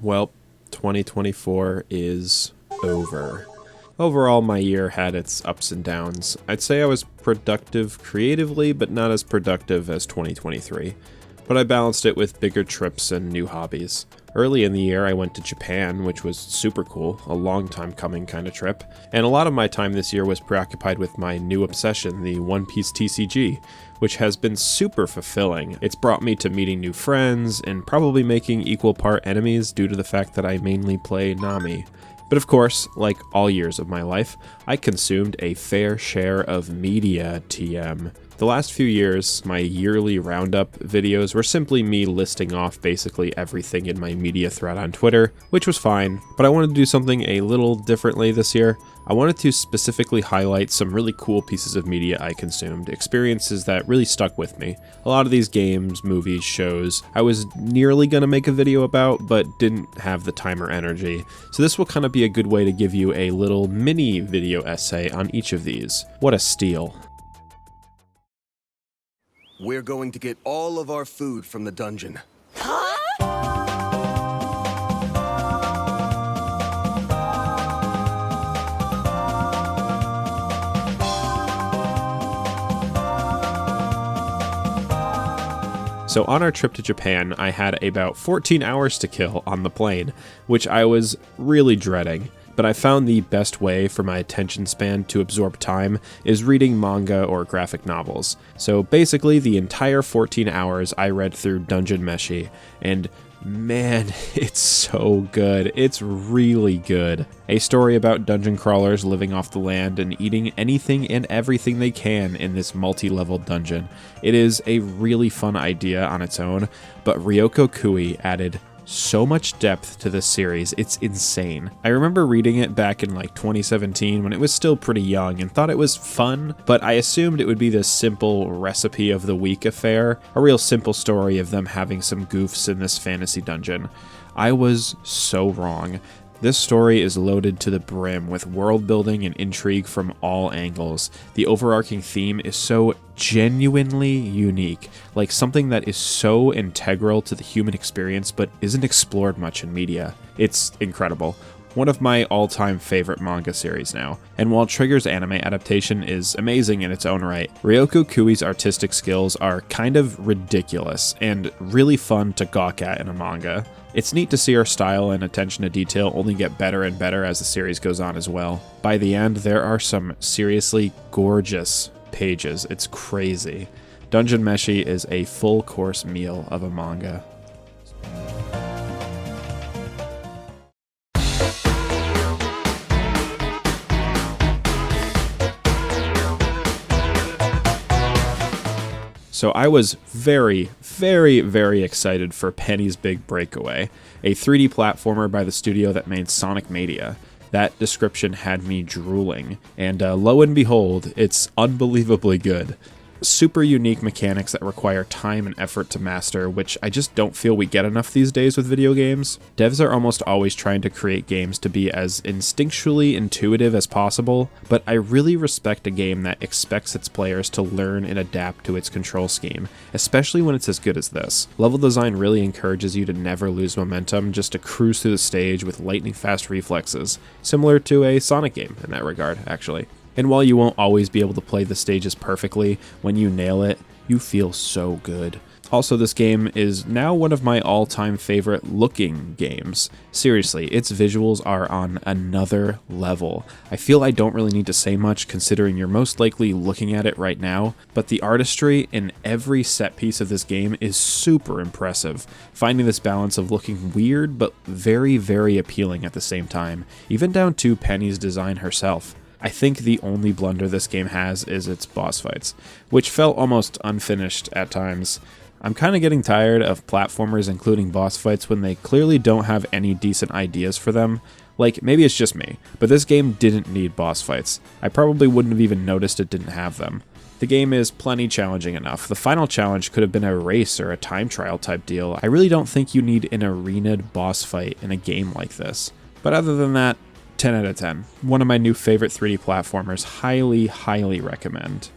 Well, 2024 is over. Overall, my year had its ups and downs. I'd say I was productive creatively, but not as productive as 2023. But I balanced it with bigger trips and new hobbies. Early in the year, I went to Japan, which was super cool, a long time coming kind of trip. And a lot of my time this year was preoccupied with my new obsession, the One Piece TCG, which has been super fulfilling. It's brought me to meeting new friends and probably making equal part enemies due to the fact that I mainly play Nami. But of course, like all years of my life, I consumed a fair share of media TM. The last few years, my yearly roundup videos were simply me listing off basically everything in my media thread on Twitter, which was fine, but I wanted to do something a little differently this year. I wanted to specifically highlight some really cool pieces of media I consumed, experiences that really stuck with me. A lot of these games, movies, shows, I was nearly gonna make a video about, but didn't have the time or energy. So this will kind of be a good way to give you a little mini video essay on each of these. What a steal. We're going to get all of our food from the dungeon. So on our trip to Japan, I had about 14 hours to kill on the plane, which I was really dreading. But I found the best way for my attention span to absorb time is reading manga or graphic novels. So basically, the entire 14 hours I read through Dungeon Meshi, and man, it's so good. It's really good. A story about dungeon crawlers living off the land and eating anything and everything they can in this multi-level dungeon. It is a really fun idea on its own, but Ryoko Kui added so much depth to this series, it's insane. I remember reading it back in like 2017 when it was still pretty young and thought it was fun, but I assumed it would be this simple recipe of the week affair, a real simple story of them having some goofs in this fantasy dungeon. I was so wrong. This story is loaded to the brim with world building and intrigue from all angles. The overarching theme is so genuinely unique, like something that is so integral to the human experience but isn't explored much in media. It's incredible. One of my all-time favorite manga series now. And while Trigger's anime adaptation is amazing in its own right, Ryoko Kui's artistic skills are kind of ridiculous and really fun to gawk at in a manga. It's neat to see her style and attention to detail only get better and better as the series goes on as well. By the end, there are some seriously gorgeous pages. It's crazy. Dungeon Meshi is a full course meal of a manga. So I was very excited for Penny's Big Breakaway, a 3D platformer by the studio that made Sonic Mania. That description had me drooling, and lo and behold, it's unbelievably good. Super unique mechanics that require time and effort to master, which I just don't feel we get enough these days with video games. Devs are almost always trying to create games to be as instinctually intuitive as possible, but I really respect a game that expects its players to learn and adapt to its control scheme, especially when it's as good as this. Level design really encourages you to never lose momentum, just to cruise through the stage with lightning-fast reflexes, similar to a Sonic game in that regard, actually. And while you won't always be able to play the stages perfectly, when you nail it, you feel so good. Also, this game is now one of my all-time favorite looking games. Seriously, its visuals are on another level. I feel I don't really need to say much considering you're most likely looking at it right now, but the artistry in every set piece of this game is super impressive, finding this balance of looking weird but very appealing at the same time, even down to Penny's design herself. I think the only blunder this game has is its boss fights, which felt almost unfinished at times. I'm kind of getting tired of platformers including boss fights when they clearly don't have any decent ideas for them. Like, maybe it's just me, but this game didn't need boss fights. I probably wouldn't have even noticed it didn't have them. The game is plenty challenging enough. The final challenge could have been a race or a time trial type deal. I really don't think you need an arenaed boss fight in a game like this. But other than that, 10 out of 10. One of my new favorite 3D platformers. Highly recommend.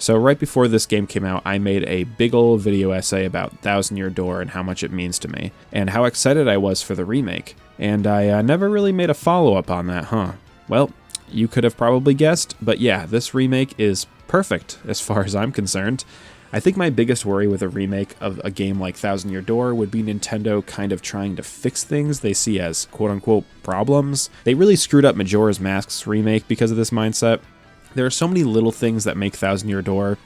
So right before this game came out, I made a big old video essay about Thousand Year Door and how much it means to me, and how excited I was for the remake. And I never really made a follow-up on that, huh? Well, you could have probably guessed, but yeah, this remake is perfect as far as I'm concerned. I think my biggest worry with a remake of a game like Thousand Year Door would be Nintendo kind of trying to fix things they see as quote-unquote problems. They really screwed up Majora's Mask's remake because of this mindset. There are so many little things that make Thousand Year Door,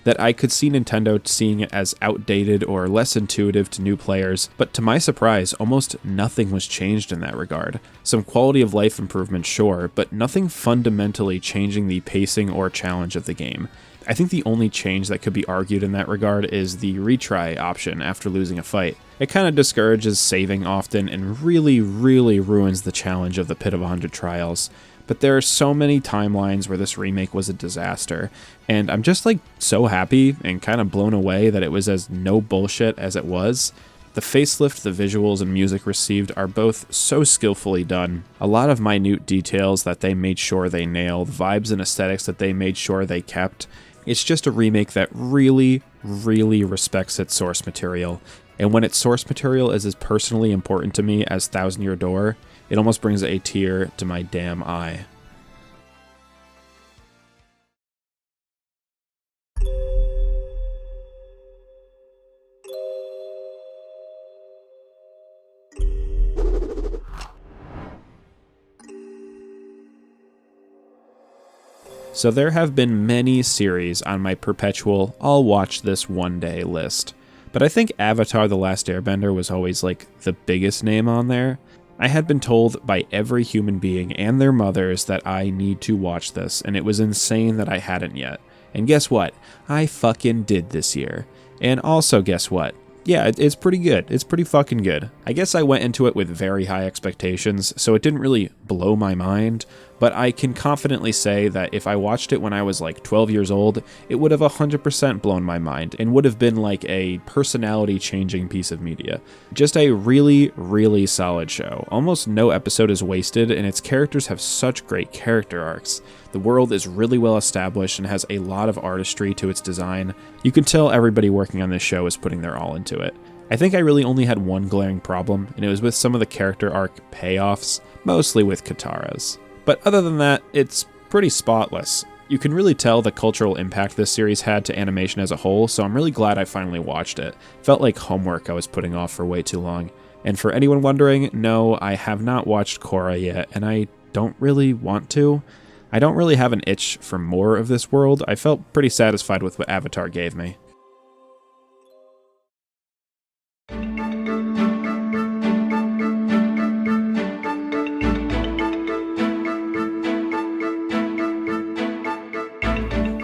that I could see Nintendo seeing it as outdated or less intuitive to new players, but to my surprise, almost nothing was changed in that regard. Some quality of life improvements, sure, but nothing fundamentally changing the pacing or challenge of the game. I think the only change that could be argued in that regard is the retry option after losing a fight. It kind of discourages saving often and really ruins the challenge of the Pit of 100 Trials. But there are so many timelines where this remake was a disaster, and I'm just so happy and kind of blown away that it was as no bullshit as it was. The facelift, the visuals, and music received are both so skillfully done. A lot of minute details that they made sure they nailed, vibes and aesthetics that they made sure they kept. It's just a remake that really respects its source material. And when its source material is as personally important to me as Thousand Year Door, it almost brings a tear to my damn eye. So there have been many series on my perpetual I'll watch this one day list, but I think Avatar: The Last Airbender was always the biggest name on there. I had been told by every human being and their mothers that I need to watch this, and it was insane that I hadn't yet. And guess what? I fucking did this year. And also guess what? Yeah, it's pretty good. It's pretty fucking good. I guess I went into it with very high expectations, so it didn't really blow my mind, but I can confidently say that if I watched it when I was 12 years old, it would have 100% blown my mind and would have been a personality-changing piece of media. Just a really solid show. Almost no episode is wasted, and its characters have such great character arcs. The world is really well established and has a lot of artistry to its design. You can tell everybody working on this show is putting their all into it. I think I really only had one glaring problem, and it was with some of the character arc payoffs, mostly with Katara's. But other than that, it's pretty spotless. You can really tell the cultural impact this series had to animation as a whole, so I'm really glad I finally watched it. Felt like homework I was putting off for way too long. And for anyone wondering, no, I have not watched Korra yet, and I don't really want to. I don't really have an itch for more of this world. I felt pretty satisfied with what Avatar gave me.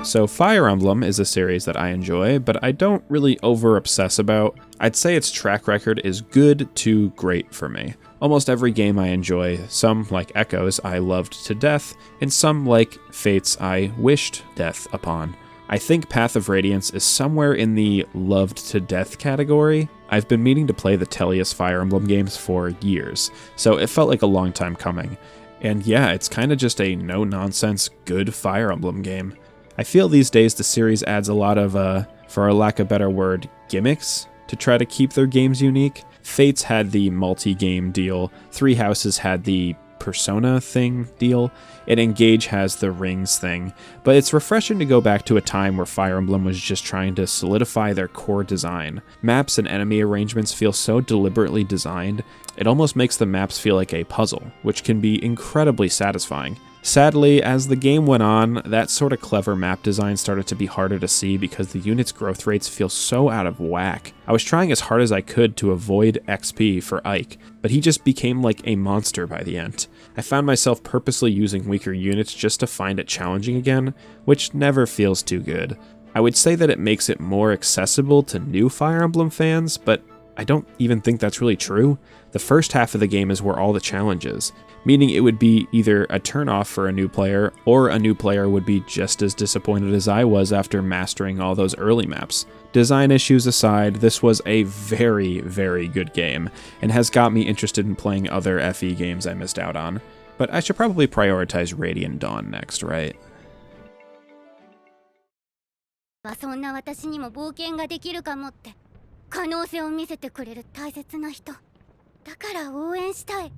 So Fire Emblem is a series that I enjoy, but I don't really over-obsess about. I'd say its track record is good to great for me. Almost every game I enjoy, some like Echoes I loved to death, and some like Fates I wished death upon. I think Path of Radiance is somewhere in the loved to death category. I've been meaning to play the Tellius Fire Emblem games for years, so it felt like a long time coming. And yeah, it's kind of just a no-nonsense good Fire Emblem game. I feel these days the series adds a lot of, for a lack of a better word, gimmicks to try to keep their games unique. Fates had the multi-game deal, Three Houses had the Persona thing deal, and Engage has the Rings thing, but it's refreshing to go back to a time where Fire Emblem was just trying to solidify their core design. Maps and enemy arrangements feel so deliberately designed, it almost makes the maps feel like a puzzle, which can be incredibly satisfying. Sadly, as the game went on, that sort of clever map design started to be harder to see because the units' growth rates feel so out of whack. I was trying as hard as I could to avoid XP for Ike, but he just became like a monster by the end. I found myself purposely using weaker units just to find it challenging again, which never feels too good. I would say that it makes it more accessible to new Fire Emblem fans, but I don't even think that's really true. The first half of the game is where all the challenge is, meaning it would be either a turn-off for a new player, or a new player would be just as disappointed as I was after mastering all those early maps. Design issues aside, this was a very, very good game, and has got me interested in playing other FE games I missed out on. But I should probably prioritize Radiant Dawn next, right? はそんな私にも冒険ができるかもって可能性を見せてくれる大切な人だから応援したい。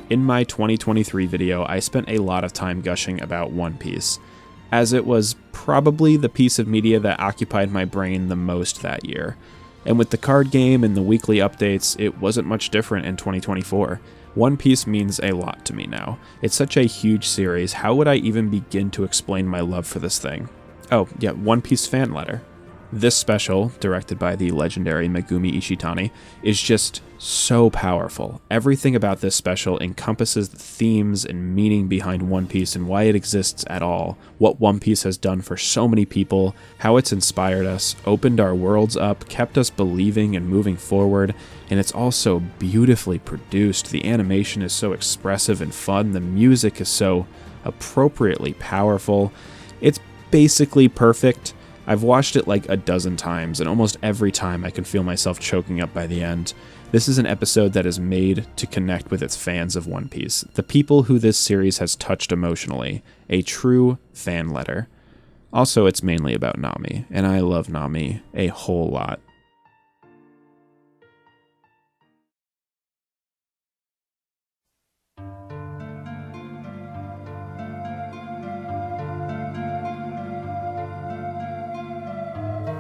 In my 2023 video, I spent a lot of time gushing about One Piece, as it was probably the piece of media that occupied my brain the most that year. And with the card game and the weekly updates, it wasn't much different in 2024. One Piece means a lot to me now. It's such a huge series, how would I even begin to explain my love for this thing? Oh, yeah, One Piece fan letter. This special, directed by the legendary Megumi Ishitani, is just so powerful. Everything about this special encompasses the themes and meaning behind One Piece and why it exists at all, what One Piece has done for so many people, how it's inspired us, opened our worlds up, kept us believing and moving forward, and it's also beautifully produced. The animation is so expressive and fun, the music is so appropriately powerful. It's basically perfect. I've watched it like a dozen times, and almost every time I can feel myself choking up by the end. This is an episode that is made to connect with its fans of One Piece, the people who this series has touched emotionally, a true fan letter. Also, it's mainly about Nami, and I love Nami a whole lot.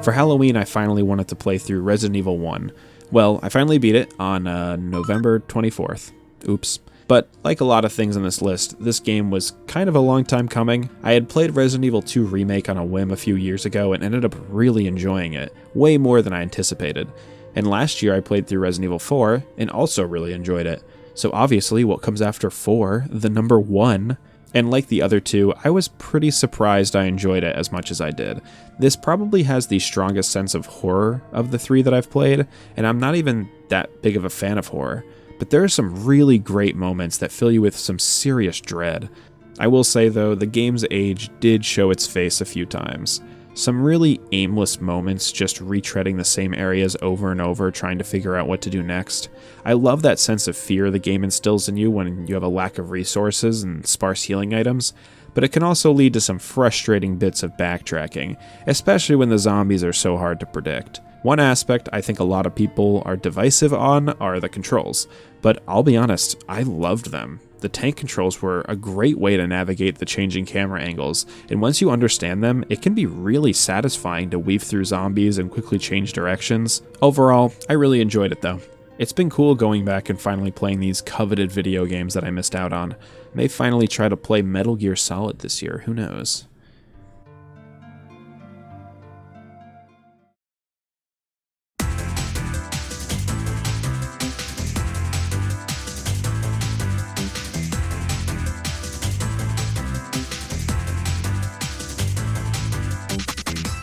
For Halloween, I finally wanted to play through Resident Evil 1. Well, I finally beat it on November 24th. Oops. But like a lot of things on this list, this game was kind of a long time coming. I had played Resident Evil 2 Remake on a whim a few years ago and ended up really enjoying it, way more than I anticipated. And last year I played through Resident Evil 4 and also really enjoyed it. So obviously what comes after 4? The number 1? And like the other two, I was pretty surprised I enjoyed it as much as I did. This probably has the strongest sense of horror of the three that I've played, and I'm not even that big of a fan of horror. But there are some really great moments that fill you with some serious dread. I will say though, the game's age did show its face a few times. Some really aimless moments just retreading the same areas over and over trying to figure out what to do next. I love that sense of fear the game instills in you when you have a lack of resources and sparse healing items, but it can also lead to some frustrating bits of backtracking, especially when the zombies are so hard to predict. One aspect I think a lot of people are divisive on are the controls, but I'll be honest, I loved them. The tank controls were a great way to navigate the changing camera angles, and once you understand them, it can be really satisfying to weave through zombies and quickly change directions. Overall, I really enjoyed it though. It's been cool going back and finally playing these coveted video games that I missed out on. May finally try to play Metal Gear Solid this year, who knows?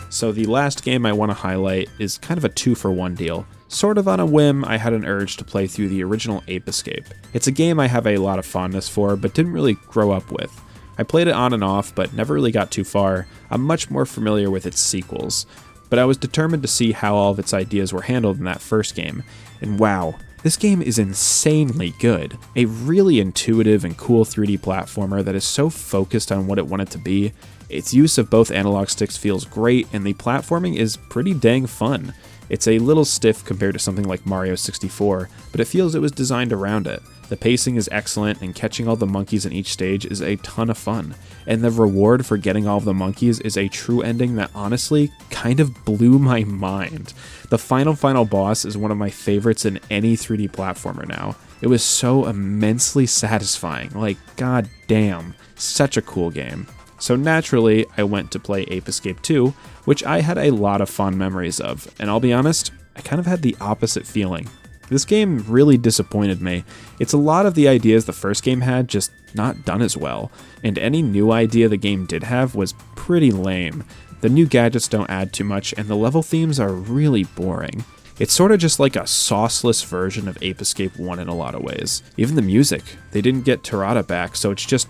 So the last game I want to highlight is kind of a 2-for-1 deal. Sort of on a whim, I had an urge to play through the original Ape Escape. It's a game I have a lot of fondness for, but didn't really grow up with. I played it on and off, but never really got too far. I'm much more familiar with its sequels. But I was determined to see how all of its ideas were handled in that first game. And wow, this game is insanely good. A really intuitive and cool 3D platformer that is so focused on what it wanted to be. Its use of both analog sticks feels great, and the platforming is pretty dang fun. It's a little stiff compared to something like Mario 64, but it feels it was designed around it. The pacing is excellent, and catching all the monkeys in each stage is a ton of fun. And the reward for getting all of the monkeys is a true ending that honestly kind of blew my mind. The final boss is one of my favorites in any 3D platformer now. It was so immensely satisfying, like god damn, such a cool game. So naturally, I went to play Ape Escape 2, which I had a lot of fond memories of, and I'll be honest, I kind of had the opposite feeling. This game really disappointed me. It's a lot of the ideas the first game had, just not done as well, and any new idea the game did have was pretty lame. The new gadgets don't add too much, and the level themes are really boring. It's sort of just like a sauceless version of Ape Escape 1 in a lot of ways. Even the music, they didn't get Terada back, so it's just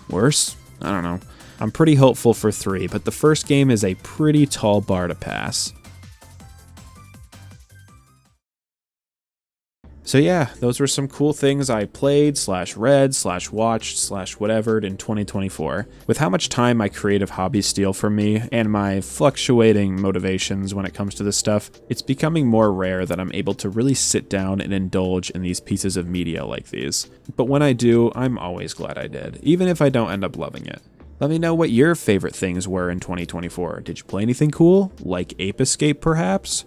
worse? I don't know. I'm pretty hopeful for 3, but the first game is a pretty tall bar to pass. So yeah, those were some cool things I played / read / watched / whatever in 2024. With how much time my creative hobbies steal from me and my fluctuating motivations when it comes to this stuff, it's becoming more rare that I'm able to really sit down and indulge in these pieces of media like these. But when I do, I'm always glad I did, even if I don't end up loving it. Let me know what your favorite things were in 2024. Did you play anything cool? Like Ape Escape, perhaps?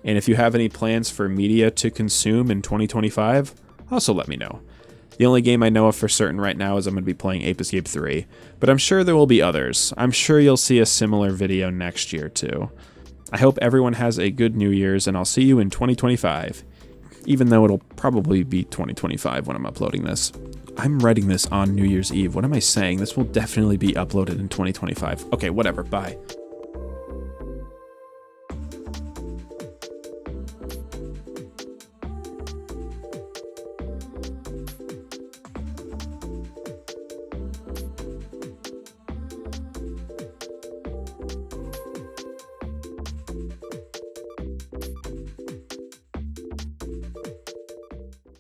And if you have any plans for media to consume in 2025, also let me know. The only game I know of for certain right now is I'm going to be playing Ape Escape 3, but I'm sure there will be others. I'm sure you'll see a similar video next year too. I hope everyone has a good New Year's, and I'll see you in 2025, even though it'll probably be 2025 when I'm uploading this. I'm writing this on New Year's Eve. What am I saying? This will definitely be uploaded in 2025. Okay, whatever. Bye.